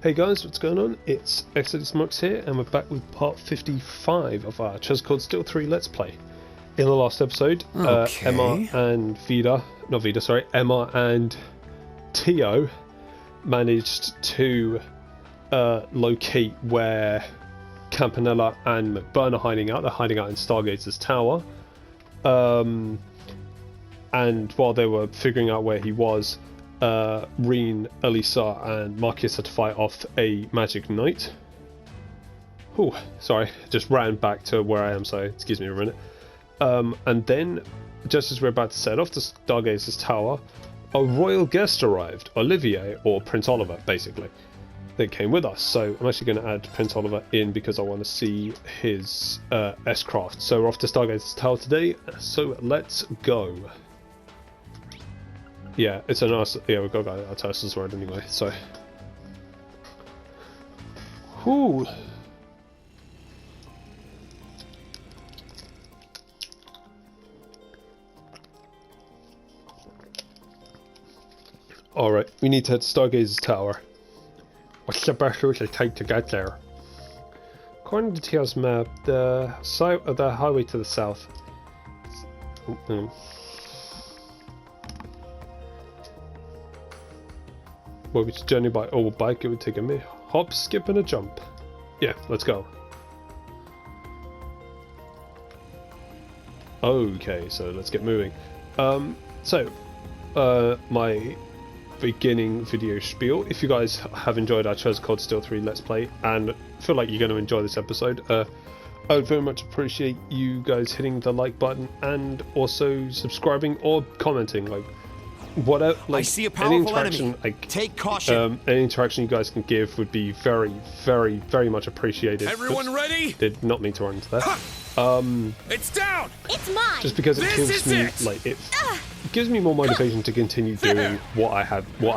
Hey guys, what's going on? It's xdeadlysmoorex here, and we're back with part 55 of our Chess Called Steel 3 Let's Play. In the last episode, Emma and Emma and Tio managed to locate where Campanella and McBurn are hiding out. They're hiding out in Stargazer's tower. And while they were figuring out where he was, Reen, Elisa, and Marcus had to fight off a magic knight. Oh, sorry, just ran back to where I am, so excuse me a minute. And then, just as we're about to set off to Stargazer's tower, a royal guest arrived, Olivier, or Prince Oliver, basically. They came with us, so I'm actually going to add Prince Oliver in because I want to see his S-craft. So we're off to Stargazer's tower today, so let's go. Yeah, it's a nice. Yeah, we've got our Tesla's sword anyway, so. Whoo! Alright, we need to head to Stargazer's tower. What's the best route to take to get there? According to Tio's map, the highway to the south. Well, it's journey by old bike, it would take a hop, skip, and a jump. Yeah, let's go. Okay, so let's get moving. My beginning video spiel. If you guys have enjoyed our Chess Called Steel 3 Let's Play and feel like you're going to enjoy this episode, I would very much appreciate you guys hitting the like button and also subscribing or commenting. Like, whatever, like, I see a powerful enemy. Like, take caution. Any interaction you guys can give would be very, very, very much appreciated. Everyone ready? Did not mean to run into that. It's down. It's mine. Just because it gives me it gives me more motivation to continue doing what I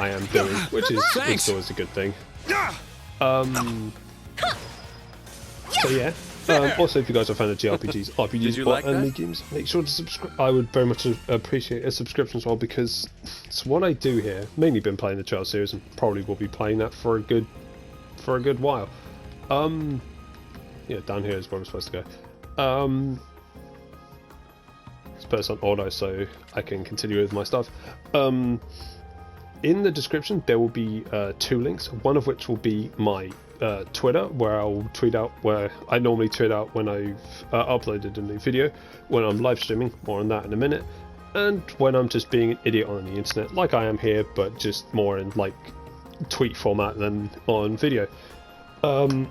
am doing, which is always a good thing. So yeah. Also, if you guys are a fan of JRPGs, or anime games, make sure to subscribe. I would very much appreciate a subscription as well, because it's what I do here. Mainly been playing the Chess series, and probably will be playing that for a good while. Yeah, down here is where I'm supposed to go. Let's put this on auto so I can continue with my stuff. In the description there will be 2 links, one of which will be my Twitter, where I'll tweet out where I normally tweet out when I've uploaded a new video, when I'm live streaming, more on that in a minute, and when I'm just being an idiot on the internet, like I am here, but just more in like tweet format than on video. And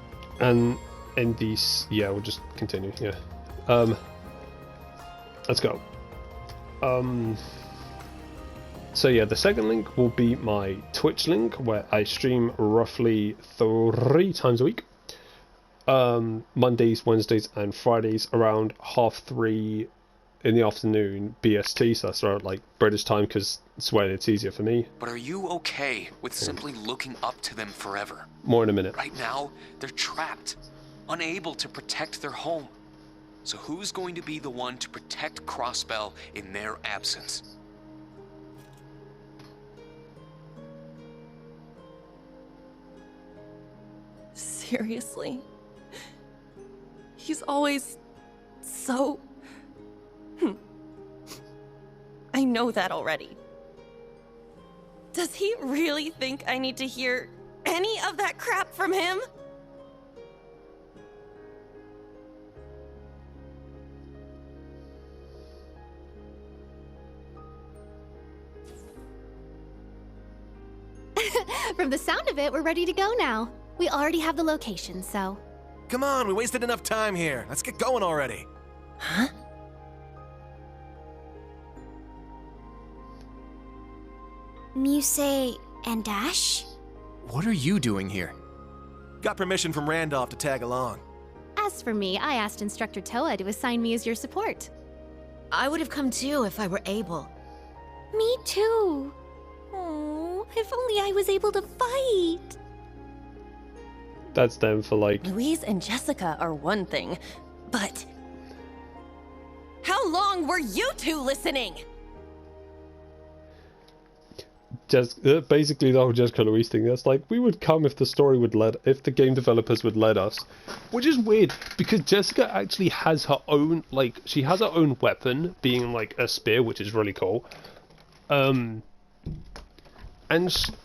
in these, yeah, we'll just continue. Yeah, let's go. So yeah, the second link will be my Twitch link, where I stream roughly 3 times a week. Mondays, Wednesdays, and Fridays around 3:30 in the afternoon BST, so that's around like British time, because it's when it's easier for me. But are you okay with simply looking up to them forever? More in a minute. Right now, they're trapped, unable to protect their home. So who's going to be the one to protect Crossbell in their absence? Seriously? He's always so... I know that already. Does he really think I need to hear any of that crap from him? From the sound of it, we're ready to go now. We already have the location, so... Come on, we wasted enough time here. Let's get going already. Huh? Muse and Dash? What are you doing here? Got permission from Randolph to tag along. As for me, I asked Instructor Toa to assign me as your support. I would have come too if I were able. Me too. Oh, if only I was able to fight. That's them for like... Louise and Jessica are one thing, but... How long were you two listening? just basically the whole Jessica Louise thing. That's like, we would come if the story would if the game developers would let us, which is weird because Jessica actually has her own, like, she has her own weapon, being like a spear, which is really cool. And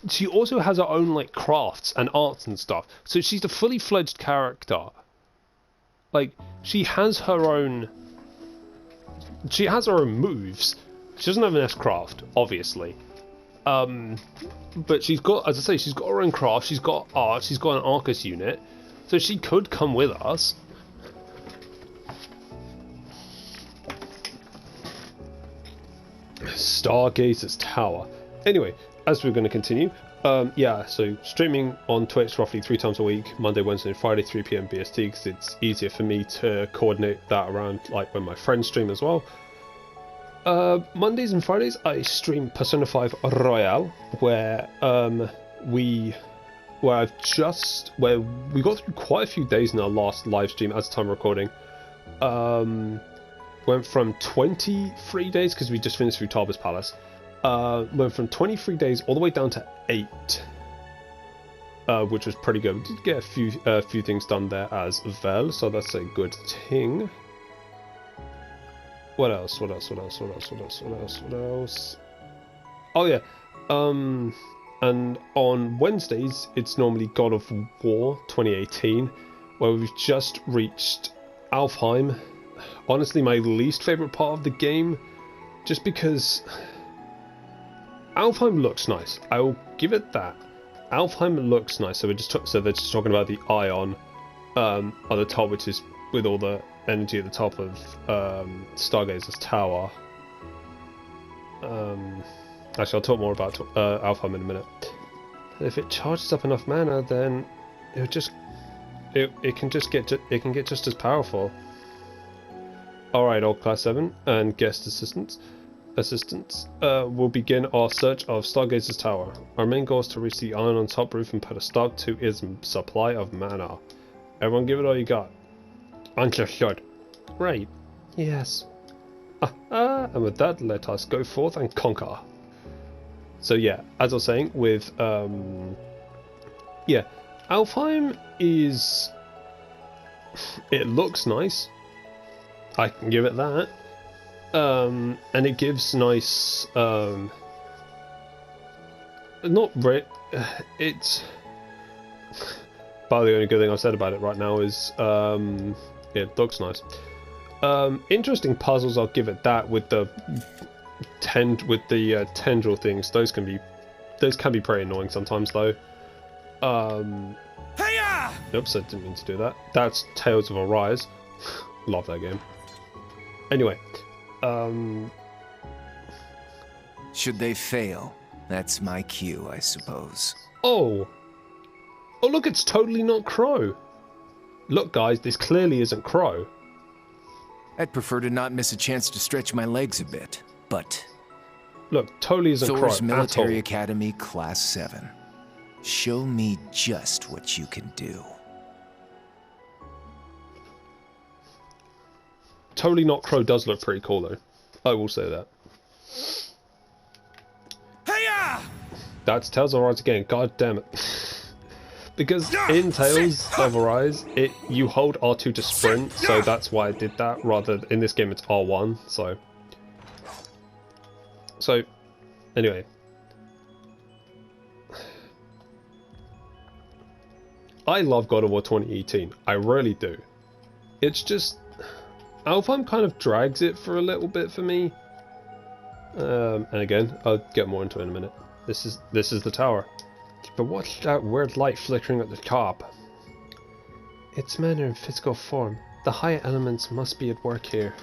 she also has her own like crafts and arts and stuff. So she's a fully fledged character. Like, she has her own moves. She doesn't have an S-craft, obviously. But she's got, as I say, she's got her own craft, she's got art, she's got an Arcus unit, so she could come with us. Stargazer's Tower. Anyway, as we're going to continue, yeah, so streaming on Twitch roughly 3 times a week, Monday, Wednesday, and Friday, 3 PM BST, because it's easier for me to coordinate that around, like, when my friends stream as well. Mondays and Fridays I stream Persona 5 Royale, where we got through quite a few days in our last live stream as time recording. Went from 23 days, because we just finished through Tarba's Palace, went from 23 days all the way down to 8, which was pretty good. We did get a few things done there as well, so that's a good thing. What else? Oh yeah, and on Wednesdays it's normally God of War 2018, where we've just reached Alfheim. Honestly, my least favourite part of the game, just because Alfheim looks nice. I will give it that. Alfheim looks nice. So they're just talking about the Ion on the top, which is with all the energy at the top of Stargazer's Tower. Actually, I'll talk more about Alfheim in a minute. If it charges up enough mana, then it can get just as powerful. All right, old class 7 and guest assistants will begin our search of Stargazer's Tower. Our main goal is to reach the iron on top roof and put a stop to its supply of mana. Everyone, give it all you got. Understood. Right. Yes. And with that, let us go forth and conquer. So yeah, as I was saying, with yeah, Alfheim is, it looks nice. I can give it that. And it gives nice it's about the only good thing I've said about it right now is it looks nice. Interesting puzzles, I'll give it that, with the tendril things. Those can be pretty annoying sometimes though. Oops, I didn't mean to do that. That's Tales of Arise. Love that game. Anyway, should they fail, that's my cue, I suppose. Oh look, it's totally not Crow. Look guys, this clearly isn't Crow. I'd prefer to not miss a chance to stretch my legs a bit, but... Look, totally isn't Crow Thor's Military at all. Academy, Class 7. Show me just what you can do. Totally not Crow does look pretty cool though. I will say that. That's Tales of Arise again, god damn it. Because in Tales of Arise, you hold R2 to sprint, so that's why I did that, rather in this game it's R1, so anyway. I love God of War 2018, I really do. It's just Alfheim kind of drags it for a little bit for me. And again, I'll get more into it in a minute. This is the tower. But what's that weird light flickering at the top? Its manner and physical form. The higher elements must be at work here.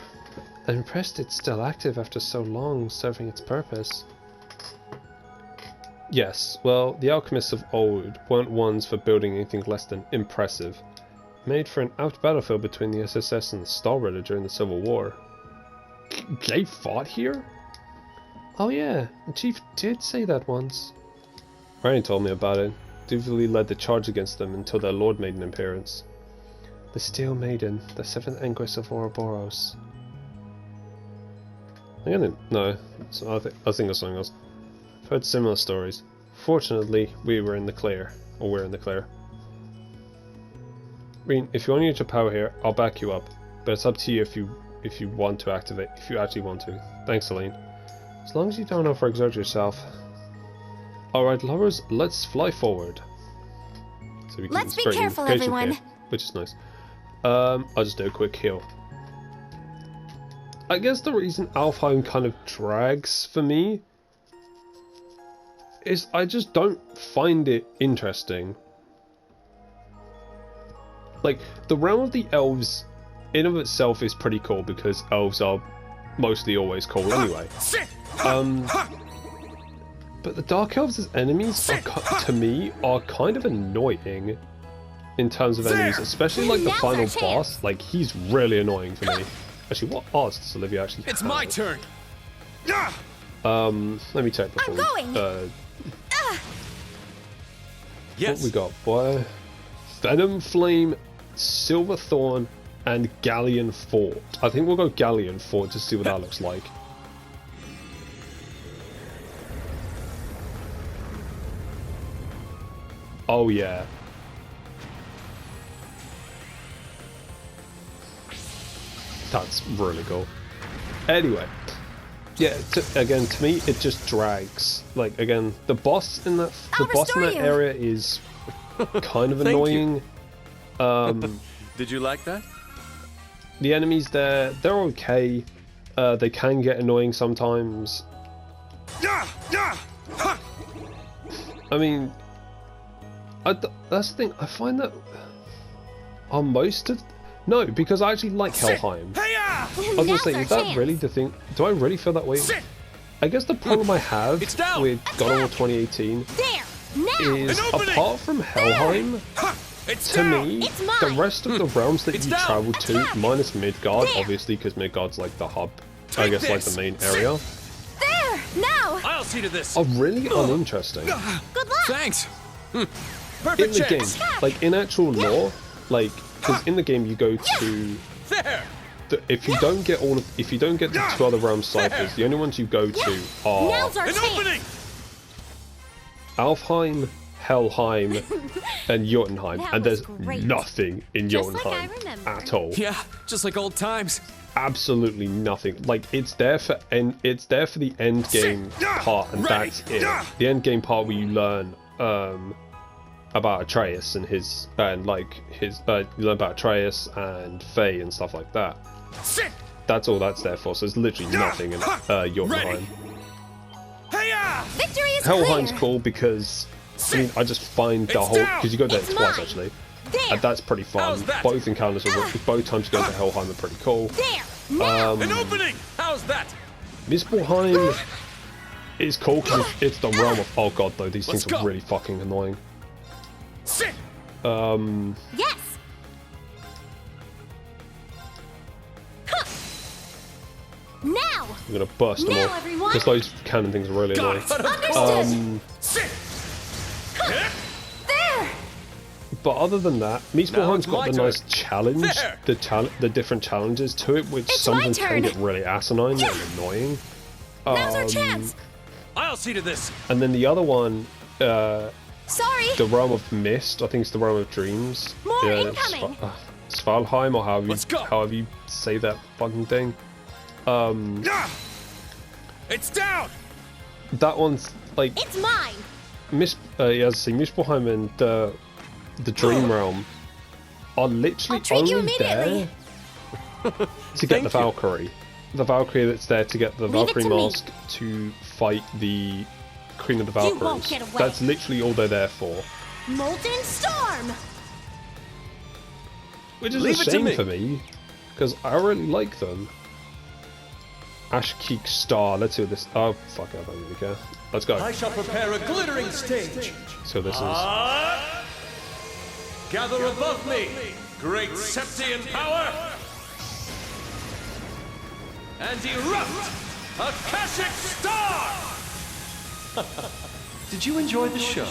I'm impressed it's still active after so long, serving its purpose. Yes, well, the alchemists of old weren't ones for building anything less than impressive. Made for an apt battlefield between the SSS and the Stargazer during the Civil War. They fought here? Oh yeah, the chief did say that once. Ryan told me about it. Dutifully led the charge against them until their lord made an appearance. The Steel Maiden, the 7th Empress of Ouroboros. No, so I think that's something else. I've heard similar stories. Fortunately, we're in the clear. I mean, if you want to use your power here, I'll back you up. But it's up to you if you want to activate, if you actually want to. Thanks, Celine. As long as you don't overexert yourself. Alright, lovers, let's fly forward. So we can Let's be careful, everyone. Here, which is nice. I'll just do a quick heal. I guess the reason Alfheim kind of drags for me is I just don't find it interesting. Like, the realm of the elves in of itself is pretty cool because elves are mostly always cool anyway. But the Dark Elves as enemies, are, to me, are kind of annoying in terms of enemies, especially like the final boss. Like, he's really annoying for me. Actually, what odds does Olivia actually have? It's my turn. Let me check before. I'm going. Yes. What we got, boy? Venom Flame, Silverthorn, and Galleon Fort. I think we'll go Galleon Fort to see what that looks like. Oh yeah. That's really cool. Anyway, yeah. Again, to me, it just drags. Like again, the boss in that area is kind of annoying. Did you like that? The enemies there, they're okay. They can get annoying sometimes. I mean, that's the thing. I find that on most of no, because I actually like Helheim. I was gonna say, is that really the thing? Do I really feel that way? I guess the problem I have with God of War 2018 is, apart from Helheim, to me, the rest of the realms that you travel to, minus Midgard, obviously, because Midgard's like the hub, I guess like the main area, I'll see to this. are really uninteresting. Good luck. Thanks. In the game, like in actual lore, like, because in the game you go to, if you don't get the 2 other realm ciphers, the only ones you go to are Now's our chance. Alfheim, Helheim, and Jotunheim, and there's nothing in Just like Jotunheim I remember. at all. Yeah, just like old times. Absolutely nothing. Like, it's there for the end game part, and that's it. The end game part where you learn about Atreus and you learn about Atreus and Faye and stuff like that. That's all that's there for. So there's literally nothing in Jotunheim. Victory is Helheim's clear. cool because I mean I just find the whole, because you go there twice mine. actually. There. And that's pretty fun. How's that? Both encounters are both times you go to Helheim are pretty cool. There. Now. An opening. How's that? Muspelheim is cool because it's the realm of, oh god though, these things Let's are go. really fucking annoying. Yes. Now. I'm gonna burst them Now, all everyone. because those cannon things are really annoying. Understood. There. But other than that, Muspelheim's it's got my the turn. nice challenge, There. the different challenges to it, which It's my sometimes can turn. get really asinine and annoying. Now's our chance. I'll see to this. And then the other one, Sorry. the realm of mist, I think it's the realm of dreams. More Yeah, incoming. Svalheim, or Let's go. however you say that fucking thing. It's down. That one's like It's mine. as I say, Muspelheim and the Dream Realm are literally I'll treat you only there immediately. to get the Valkyrie. The Valkyrie that's there to get the Leave it Valkyrie to me. mask to fight the Queen of the You won't Valkyries. get away. That's literally all they're there for. Molten storm. Which is Leave a it to shame me. for me, because I really like them. Ashkeek Star, let's see what this... Oh, fuck it, I don't really care. Let's go. I shall prepare a glittering stage. So this is... Gather above me, great Septian power, and erupt Akashic Star! Did you enjoy the show?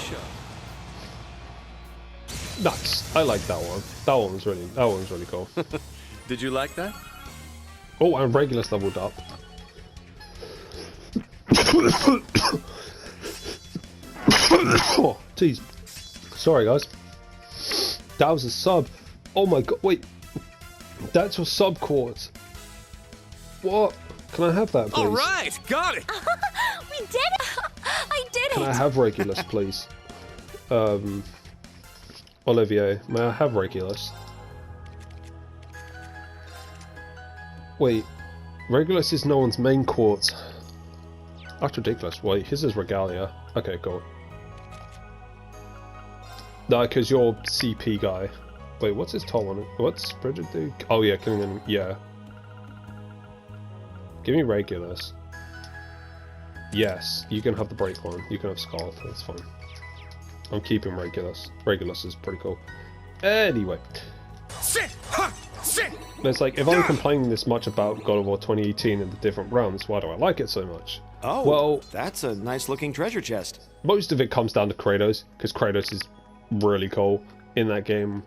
Nice. I like that one. That one was really cool. Did you like that? Oh, and Regulus leveled up. Jeez. Sorry, guys. That was a sub. Oh my god, wait. That's your sub quartz. What? Can I have that, please? All right, got it. We did it! I did Can I it! have Regulus, please? Olivier, may I have Regulus? Wait, Regulus is no one's main quartz. That's ridiculous. Wait, his is Regalia. Okay, cool. No, because you're CP guy. Wait, what's his top one? What's Bridget do? Oh yeah, killing him. Yeah. Give me Regulus. Yes, you can have the break one. You can have Scarlet. That's fine. I'm keeping Regulus. Regulus is pretty cool. Anyway. Sit! Ha! Sit! But it's like, if I'm complaining this much about God of War 2018 and the different realms, why do I like it so much? Oh, well, that's a nice looking treasure chest. Most of it comes down to Kratos, because Kratos is really cool in that game.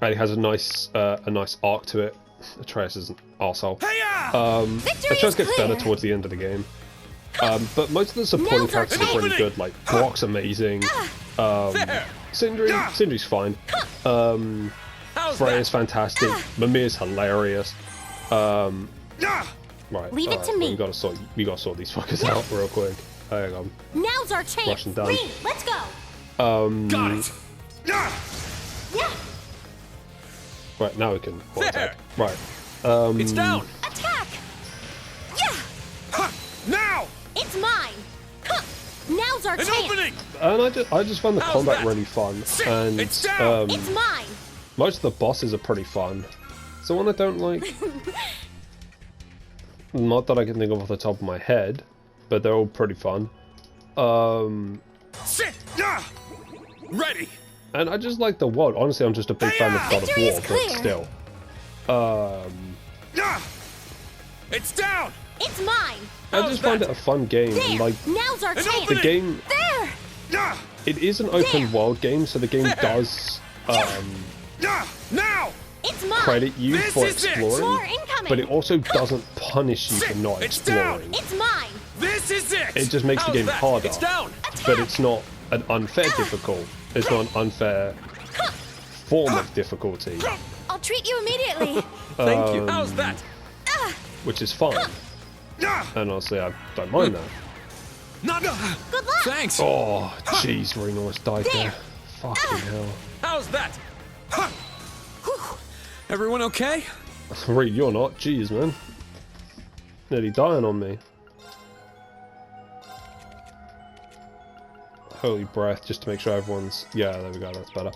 And it has a nice arc to it. Atreus is an arsehole. Atreus gets better towards the end of the game. But most of the supporting characters are really good, like Brock's amazing. Sindri's fine. Freya's fantastic. Mimir's hilarious. Right. Leave it to me. We gotta sort these fuckers out real quick. Hang on. Now's our chance. Rushing down. Green, let's go. Got it. Yeah. Right, now we can attack. Right. It's down. Attack. Yeah. Ha! Now. It's mine. Huh. Now's our An chance. opening. And I just found the How's combat that? really fun. And It's down. It's mine. most of the bosses are pretty fun. It's the one I don't like. Not that I can think of off the top of my head, but they're all pretty fun. Sit. Yeah. Ready. And I just like the world. Honestly, I'm just a big fan of God of Victory War, is but clear. still. Yeah. It's down. It's mine. I just find it a fun game. There. Like Now's our chance. the game, There. Yeah. it is an open world game, so the game does Yeah. Now. It's mine. credit you This for is it. exploring, More incoming. but it also doesn't punish you for not It's down. exploring. It's mine. This is it. It just makes the How's game that? harder. It's down. But it's not an unfair difficult. It's not an unfair form of difficulty, I'll treat you immediately. Thank you. How's that? which is fine. Yeah. And honestly, I don't mind that. Not. Good luck. Thanks. Oh, jeez, Reno almost died there. Fucking hell. How's that? Everyone okay? Reed, you're not. Jeez, man. Nearly dying on me. Holy breath, just to make sure everyone's... Yeah, there we go, that's better.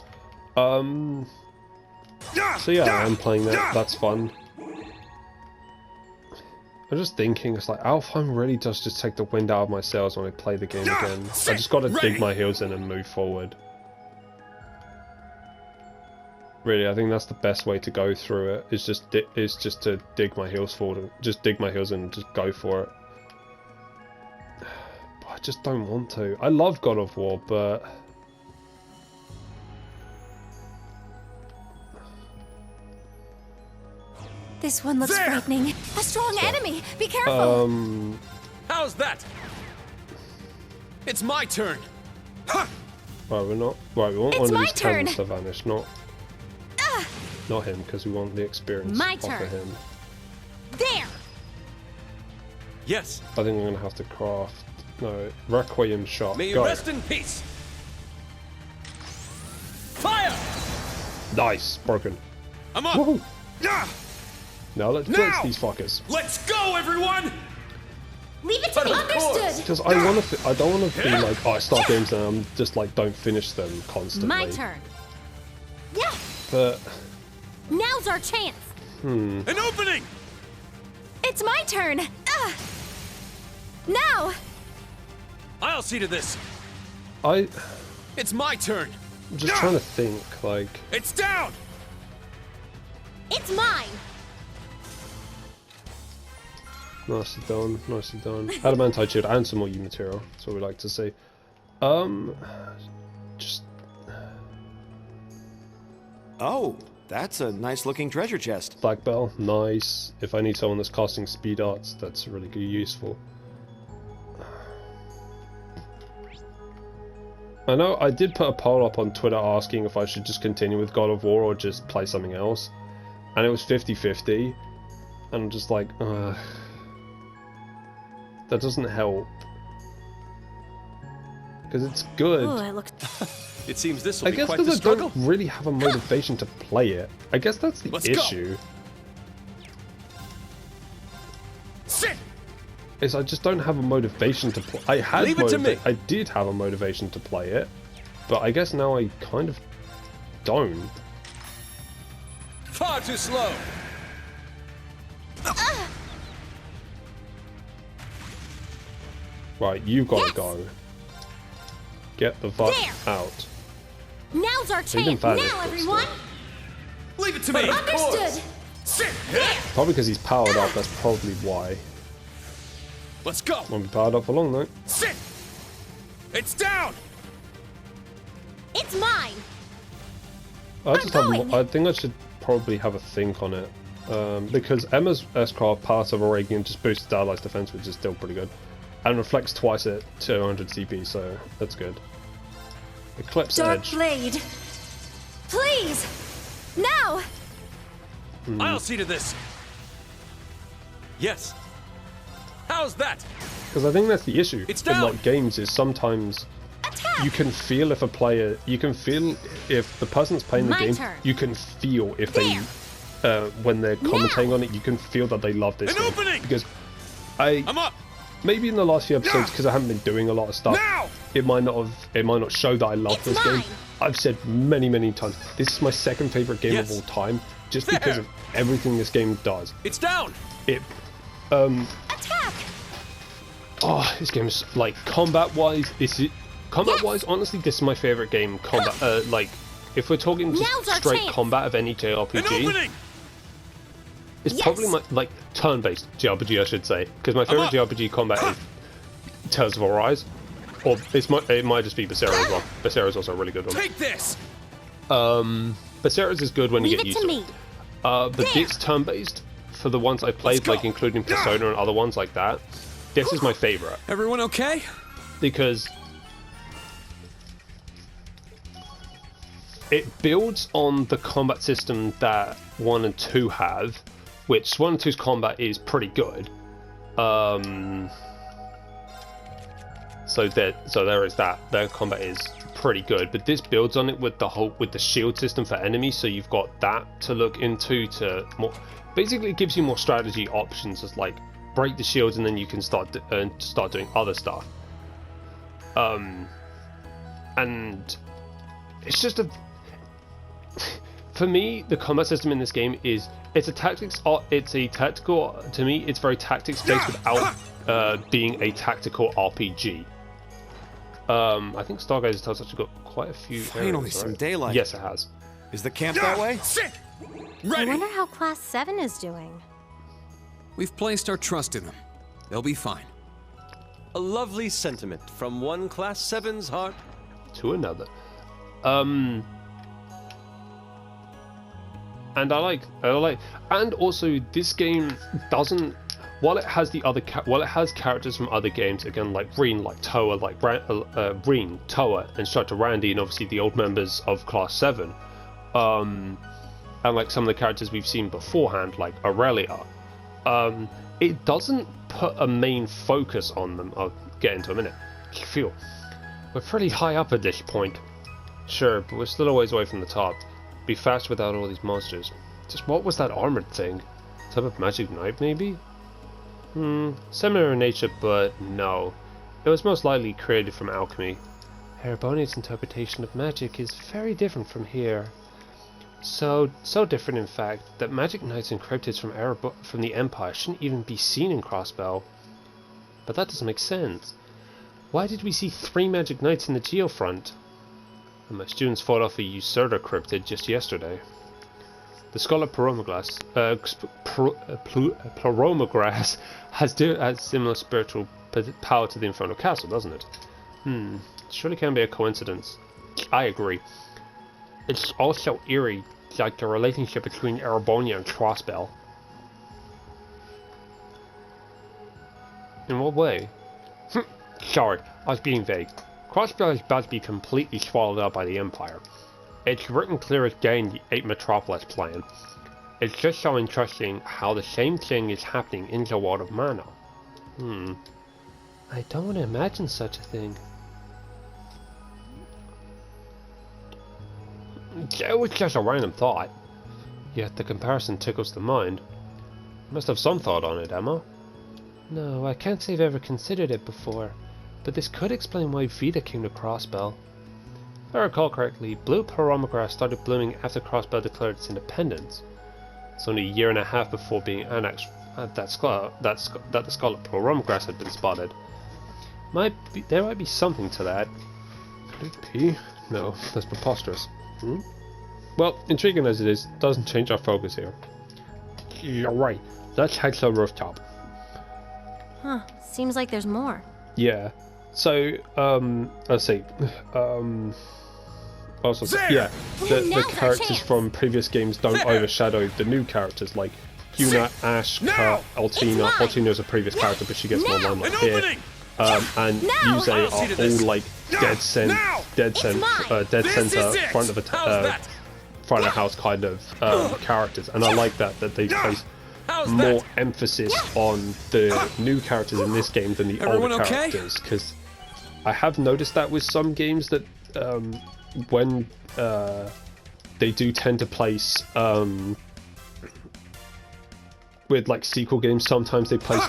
So yeah, I am playing that. That's fun. I'm just thinking, it's like, Alfheim really does just take the wind out of my sails when I play the game again. I just gotta dig my heels in and move forward. Really, I think that's the best way to go through it. Is just to dig my heels forward, and just dig my heels in and just go for it. But I just don't want to. I love God of War, but This one looks frightening. A strong enemy. Be careful. How's that? It's my turn. right, we're not. Right, we want It's one of my these turn. talents to vanish, not him, because we want the experience My off of turn. him. There. Yes. I think I'm gonna have to craft Requiem shot. May you Go. rest in peace. Fire! Nice, broken. I'm up. Woohoo! Yeah. Now let's Now! blitz these fuckers. Let's go, everyone. Leave it to me. Of course. Understood. Because I want to. I don't want to be like, oh, I start games and I'm just like, don't finish them constantly. My turn. Yeah. But Now's our chance. An opening. It's my turn. Now. I'll see to this. I'm It's my turn. just trying to think. Like, It's down. It's mine. nicely done, nicely done. Adamantite shield and some more U material. That's what we like to see. Just Oh, that's a nice looking treasure chest. Black Bell, nice. If I need someone that's casting speed arts, that's really good, useful. I know I did put a poll up on Twitter asking if I should just continue with God of War or just play something else. And it was 50-50. And I'm just like, that doesn't help. Because it's good. Oh, I look. It seems this will I be guess quite the because I struggle. don't really have a motivation to play it. I guess that's the Let's go. issue. Sit! Is I just don't have a motivation to play. I had Leave it to me. I did have a motivation to play it, but I guess now I kind of don't. Far too slow. Right, you gotta Yes. go. Get the fuck There. out. Now's our Even chance. Thaddeus Now, gets everyone. Leave it to me. Understood. Sit. Probably because he's powered up, that's probably why. Let's go. Won't be powered up for long though. Sit. It's down. It's mine. I just have. going. I think I should probably have a think on it. Because Emma's S-Craft Pass of Arabian just boosts Allies defense, which is still pretty good. And reflects twice at 200 CP, so that's good. Eclipse Dark Edge. Blade. Please! Now! I'll see to this. Yes. How's that? Because I think that's the issue It's in down. like games is sometimes you can feel if a player, you can feel if the person's playing the My game, turn. you can feel if they, when they're commentating on it, you can feel that they love this An game. opening! Because I'm up. maybe in the last few episodes, because I haven't been doing a lot of stuff, Now! it might not show that I love It's this game. mine. I've said many times, this is my second favorite game Yes. of all time, just There. because of everything this game does. It's down. It, Attack. oh, this game's like combat-wise. Combat-wise, honestly, this is my favorite game. Combat, like, if we're talking just Now's our straight chance. combat of any An JRPG, opening. it's Yes. probably my turn-based JRPG, I should say, because my favorite up. JRPG combat is Tales of Arise, or it might just be Becerra as well. Becerra is also a really good one. Take this. Becerra's is good when you Leave get it used to to me. it. But this turn-based, for the ones I played, go. like including Persona and other ones like that, this is my favorite. Everyone okay? Because it builds on the combat system that 1 and 2 have, which 1 and 2's combat is pretty good. So there is that. Their combat is pretty good, but this builds on it with the shield system for enemies. So you've got that to look into to more. Basically, it gives you more strategy options, as like break the shields and then you can start doing other stuff. And it's just for me, the combat system in this game is it's a tactical. To me, it's very tactics based without being a tactical RPG. I think Stargazer has actually got quite a few. Finally, areas, some right? daylight. Yes, it has. Is the camp that way? Sit. I Ready. wonder how Class 7 is doing. We've placed our trust in them. They'll be fine. A lovely sentiment from one Class 7's heart To another. And I like, and also this game doesn't. While it has characters from other games, again like Reen, like Toa, like Reen, Toa, Instructor Randy, and obviously the old members of Class 7, and like some of the characters we've seen beforehand, like Aurelia, it doesn't put a main focus on them. I'll get into a minute. Phew. We're pretty high up at this point. Sure, but we're still a ways away from the top. Be fast without all these monsters. Just what was that armored thing? Type of magic knife, maybe? Similar in nature, but no. It was most likely created from alchemy. Erebonia's interpretation of magic is very different from here. So different, in fact, that magic knights and cryptids from the Empire shouldn't even be seen in Crossbell. But that doesn't make sense. Why did we see 3 magic knights in the Geofront? And my students fought off a usurper cryptid just yesterday. The scholar Pluromagras has similar spiritual power to the Infernal Castle, doesn't it? Surely can't be a coincidence. I agree. It's also eerie, like the relationship between Erebonia and Crossbell. In what way? Sorry, I was being vague. Crossbow is about to be completely swallowed up by the Empire. It's written clear as day in the 8 Metropolis plan. It's just so interesting how the same thing is happening in the world of Mana. I don't want to imagine such a thing. It was just a random thought. Yet the comparison tickles the mind. You must have some thought on it, Emma. No, I can't say I've ever considered it before, but this could explain why Vita came to Crossbell. If I recall correctly, blue Pyromegrass started blooming after Crossbell declared its independence. It's only a year and a half before being annexed that the Scarlet Pyromegrass had been spotted. There might be something to that. Could it be? No, that's preposterous. Well, intriguing as it is, doesn't change our focus here. You're right. Let's head to the rooftop. Huh. Seems like there's more. Yeah. So, let's see. Also, yeah, the characters from previous games don't overshadow the new characters, like Yuna, Ash, Kurt, Altina. Altina's a previous character, but she gets more limelight here. And Yuze are all like dead center, front of the house kind of characters, and I like that they place more emphasis on the new characters in this game than the older characters, because I have noticed that with some games that when they do tend to place with like sequel games, sometimes they place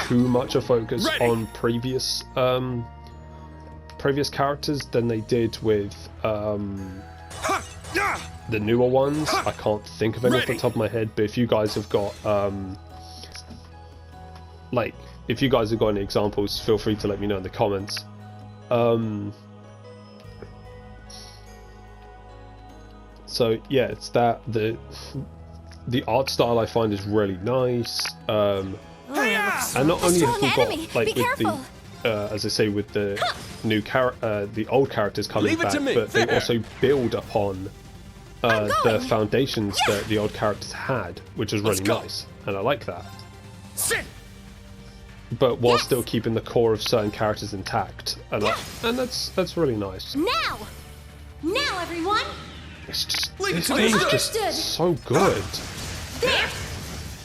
too much of focus on previous characters than they did with the newer ones. I can't think of any off the top of my head, but if you guys have got if you guys have got any examples, feel free to let me know in the comments. So yeah, it's that the art style I find is really nice, and not only have we got like with the as I say, with the new the old characters coming back, but they also build upon the foundations that the old characters had, which is really nice, and I like that. But while still keeping the core of certain characters intact, and that's really nice. Now, everyone. It's just this game is just so good.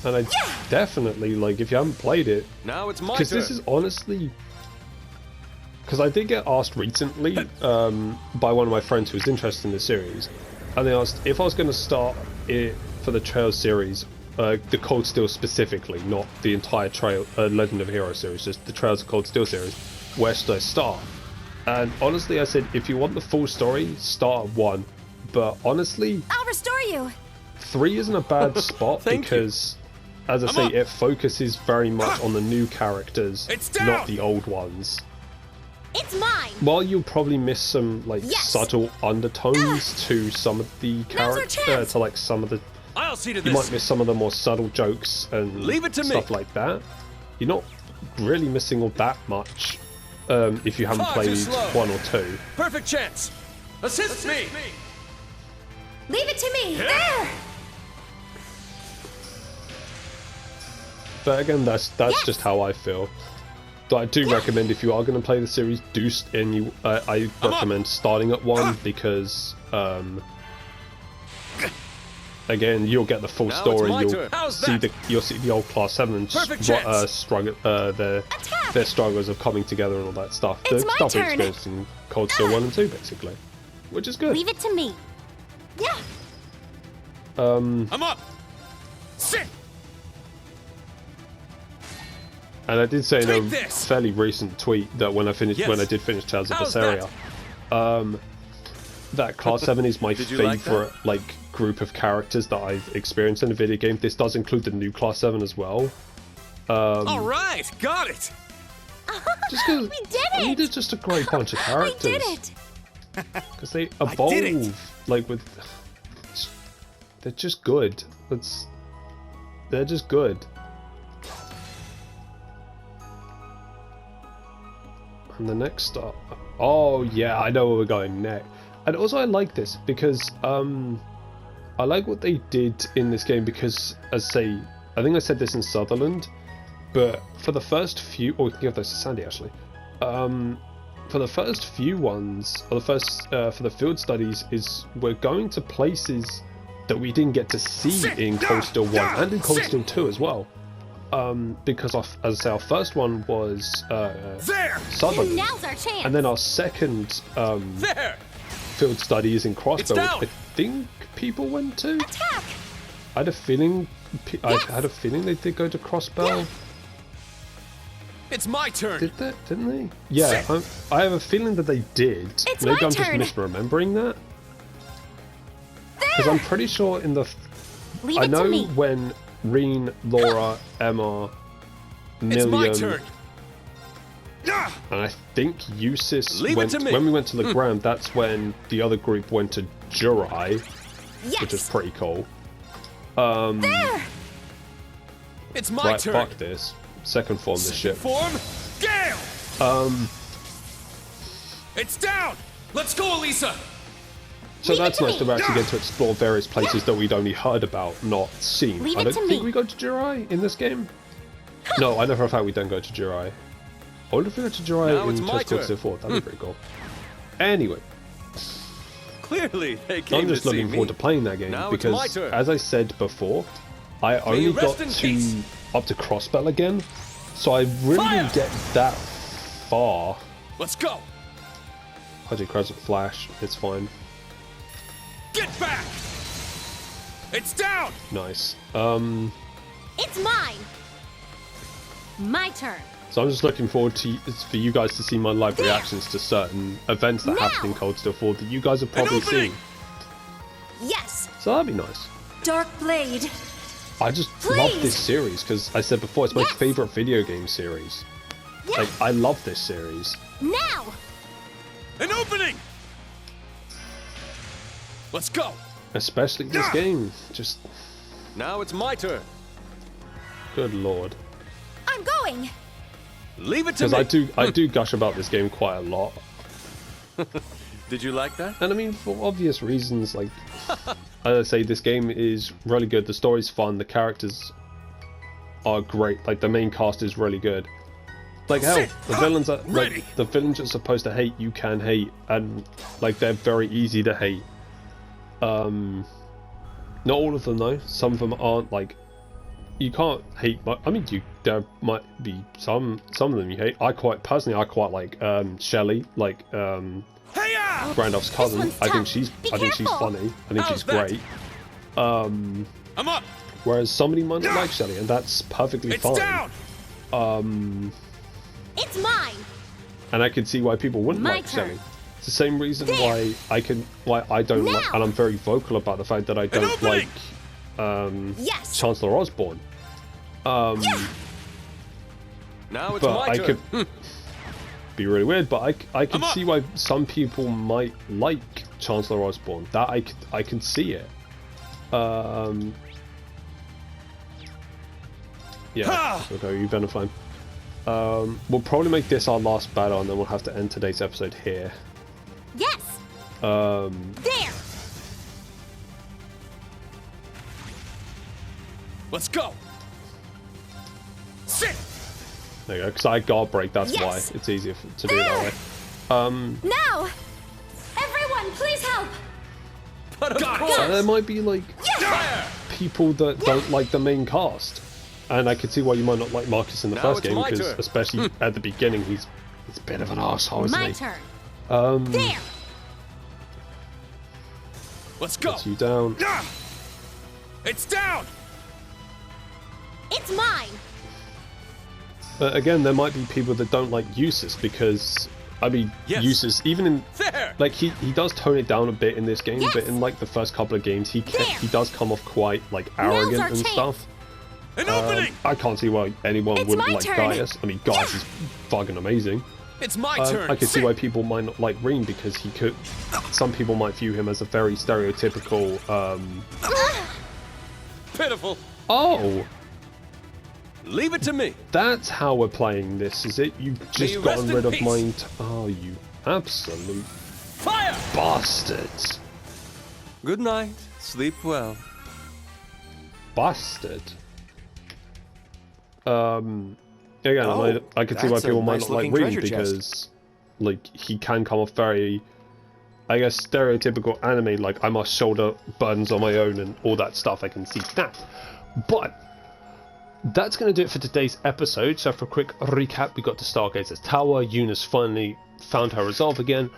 And I definitely, like, if you haven't played it, now it's my turn. Because this is honestly, because I did get asked recently by one of my friends who was interested in the series, and they asked if I was going to start it for the Trails series, the Cold Steel specifically, not the entire Legend of Heroes series, just the Trails of Cold Steel series. Where should I start? And honestly, I said if you want the full story, start at 1. But honestly, I'll restore you. 3 isn't a bad spot because, as I say, it focuses very much on the new characters, not the old ones. It's mine. While you'll probably miss some subtle undertones to some of the characters, to like some of the, you might miss some of the more subtle jokes and stuff like that. You're not really missing all that much if you haven't played 1 or 2. Perfect chance. Assist me. Leave it to me. There. But again, that's just how I feel. But I do recommend, if you are going to play the series, I recommend starting at 1 because again, you'll get the full story. You'll see the old Class 7 their struggles of coming together and all that stuff. The stuff we experienced in Cold Steel 1 and 2, basically, which is good. Leave it to me. Yeah. I'm up. Sit. And I did say in a fairly recent tweet that when I did finish Tales of Berseria, that Class 7 is my favorite group of characters that I've experienced in a video game. This does include the new Class 7 as well. All right, got it. Just we did it. They're just a great bunch of characters. I did it. Because they evolve they're just good. They're just good. And the next stop. Oh yeah, I know where we're going next. And also I like this because I like what they did in this game because, as I say, I think I said this in Sutherland, but for the first few, or give those to Sandy actually. For for the first few ones, or the first for the field studies, is we're going to places that we didn't get to see in Cold Steel 1 and in Cold Steel 2 as well. Because as I say, our first one was Southern, Now's our chance. and then our second field study is in Crossbell, which I think people went to. Attack! I had a feeling. I had a feeling they did go to Crossbell. It's my turn. Did they? Didn't they? Yeah, I have a feeling that they did. It's Maybe my I'm turn. just misremembering that. Because I'm pretty sure in the. Leave I it know to me. when Reen, Laura, Emma, It's my Million, turn. and I think Eusis Leave it went, to me. when we went to the ground, that's when the other group went to Jurai, Yes. which is pretty cool. There. It's my Right, turn. fuck this. Second form this shit. Form. Gale. It's down. Let's go, Elisa. So Leave that's it to nice me. to actually get to explore various places that we'd only heard about, not seen. Leave I it don't to think me. we go to Jurai in this game. No, I know for a fact we don't go to Jurai. I wonder if we go to Jurai Now it's in my Just Cause turn. 4. That'd be pretty cool. Anyway, Clearly, they came I'm just to see looking forward me. to playing that game Now it's my because, turn. as I said before, I you only rest got in to peace. up to Crossbell again, so I really Fire! didn't get that far. Let's go. I do Crescent Flash, it's fine. Get back. It's down. Nice. It's mine. My turn. So I'm just looking forward to for you guys to see my live reactions to certain events that happened in Cold Steel 4 that you guys have probably opening! seen. Yes. So that'd be nice. Dark Blade. I just love this series because I said before, it's my favorite video game series. Like, I love this series. Now. An opening. Let's go. Especially this game. Just, Now it's my turn. good lord. I'm going. Leave it to Because me. I do gush about this game quite a lot. Did you like that? And I mean, for obvious reasons, like, as I say, this game is really good. The story's fun. The characters are great. Like, the main cast is really good. Like, hell, the villains are, like, the villains you're supposed to hate, you can hate. And, like, they're very easy to hate. Not all of them, though. Some of them aren't, like, you can't hate, I mean, there might be some of them you hate. I quite like, Shelley, like, Randolph's cousin. one's I think tough. she's Be funny. I think How's she's that? great. I'm up. Whereas somebody might not like Shelley, and that's perfectly It's fine. down. It's mine. And I can see why people wouldn't My like turn. Shelley. It's the same reason why I don't like, Now. and I'm very vocal about the fact that I don't like opening. Yes. Chancellor Osborne. Now it's But my I turn. could be really weird, but I could I'm up. see why some people might like Chancellor Osborne. That I can see it. Yeah. Okay, you better fine. We'll probably make this our last battle, and then we'll have to end today's episode here. Yes. There. Let's go. Sit. There you go. Because I guard break. That's Yes. why it's easier to do it that way. Now. Everyone, please help. But of course. There might be like Fire. people that don't like the main cast, and I could see why you might not like Marcus in the Now first it's game, my because turn. especially at the beginning, he's a bit of an asshole, isn't My he? turn. There. Let's go. Puts you down. It's down. It's mine. But again, there might be people that don't like Eustace because, I mean, Yes. Eustace, even in There. like he does tone it down a bit in this game, Yes. but in like the first couple of games, he There. does come off quite like Now's arrogant our and chance. stuff. An opening. I can't see why anyone It's wouldn't my like turn. Gaius. I mean, Gaius is fucking amazing. It's my turn. I can see why people might not like Reen because he could. Some people might view him as a very stereotypical. Pitiful. Oh, Leave it to me. that's how we're playing this, is it? You've just you gotten rest in rid of peace. mine. Oh, you absolute Fire. bastards! Good night. Sleep well. Bastard. Again, Oh, I could see why that's a people might not like nice-looking Reen treasure chest. because like he can come off very, I guess, stereotypical anime, like I must shoulder burdens on my own and all that stuff. I can see that. But that's going to do it for today's episode. So for a quick recap, we got to Stargazer's tower. Eunice finally found her resolve again,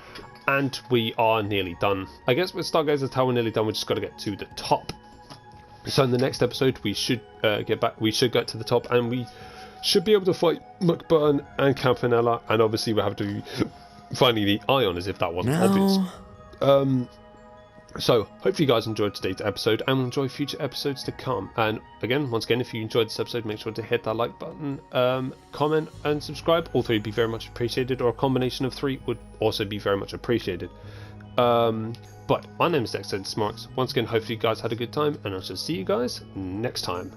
and we are nearly done. I guess with Stargazer's tower nearly done, we just got to get to the top. So in the next episode, we should get back. We should get to the top, and we should be able to fight McBurn and Campanella, and obviously we have to finding the Ion, as if that wasn't obvious. So hopefully you guys enjoyed today's episode and will enjoy future episodes to come. And again, once again, if you enjoyed this episode, make sure to hit that like button, comment and subscribe. All three would be very much appreciated, or a combination of three would also be very much appreciated. But my name is xdeadlysmoorex. Once again, hopefully you guys had a good time, and I shall see you guys next time.